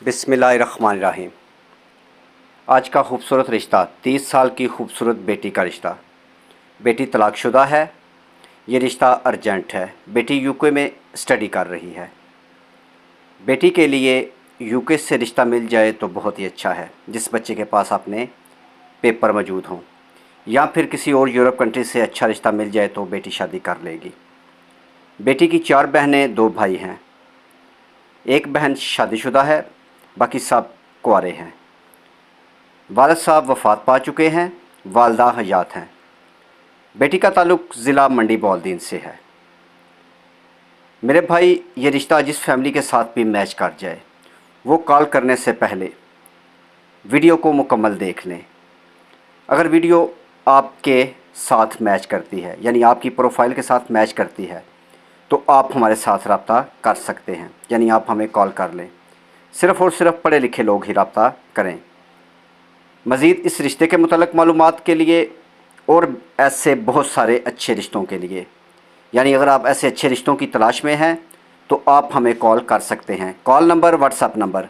बिस्मिल्लाहिर्रहमानिर्रहीम। आज का खूबसूरत रिश्ता 30 साल की खूबसूरत बेटी का रिश्ता। बेटी तलाकशुदा है। ये रिश्ता अर्जेंट है। बेटी यूके में स्टडी कर रही है। बेटी के लिए यूके से रिश्ता मिल जाए तो बहुत ही अच्छा है, जिस बच्चे के पास अपने पेपर मौजूद हों, या फिर किसी और यूरोप कंट्री से अच्छा रिश्ता मिल जाए तो बेटी शादी कर लेगी। बेटी की 4 बहनें 2 भाई हैं। एक बहन शादीशुदा है, बाकी सब कुंवारे हैं। वालिद साहब वफ़ात पा चुके हैं, वालदा हयात हैं। बेटी का ताल्लुक़ ज़िला मंडी बौलदीन से है। मेरे भाई, ये रिश्ता जिस फैमिली के साथ भी मैच कर जाए, वो कॉल करने से पहले वीडियो को मुकम्मल देख लें। अगर वीडियो आपके साथ मैच करती है, यानी आपकी प्रोफाइल के साथ मैच करती है, तो आप हमारे साथ रब्ता कर सकते हैं, यानी आप हमें कॉल कर लें। सिर्फ़ और सिर्फ पढ़े लिखे लोग ही रब्ता करें। मज़ीद इस रिश्ते के मुतल्लिक़ मालूमात के लिए और ऐसे बहुत सारे अच्छे रिश्तों के लिए, यानी अगर आप ऐसे अच्छे रिश्तों की तलाश में हैं तो आप हमें कॉल कर सकते हैं। कॉल नंबर, व्हाट्सअप नंबर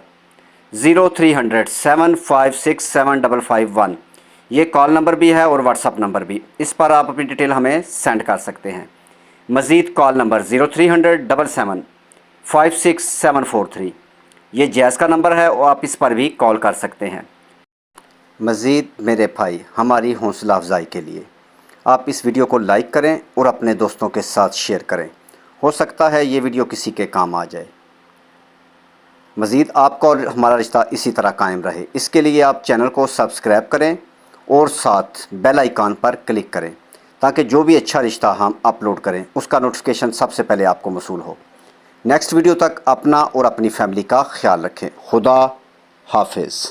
0300 756 7551, ये कॉल नंबर भी है और व्हाट्सअप नंबर भी। इस पर आप अपनी डिटेल हमें सेंड कर सकते हैं। मज़ीद कॉल नंबर 0300 77 56 743, ये जैज़ का नंबर है और आप इस पर भी कॉल कर सकते हैं। मज़ीद मेरे भाई, हमारी हौसला अफजाई के लिए आप इस वीडियो को लाइक करें और अपने दोस्तों के साथ शेयर करें। हो सकता है ये वीडियो किसी के काम आ जाए। मज़ीद आपका और हमारा रिश्ता इसी तरह कायम रहे, इसके लिए आप चैनल को सब्सक्राइब करें और साथ बेल आइकन पर क्लिक करें, ताकि जो भी अच्छा रिश्ता हम अपलोड करें उसका नोटिफिकेशन सबसे पहले आपको मौसूल हो। नेक्स्ट वीडियो तक अपना और अपनी फैमिली का ख्याल रखें। खुदा हाफिज़।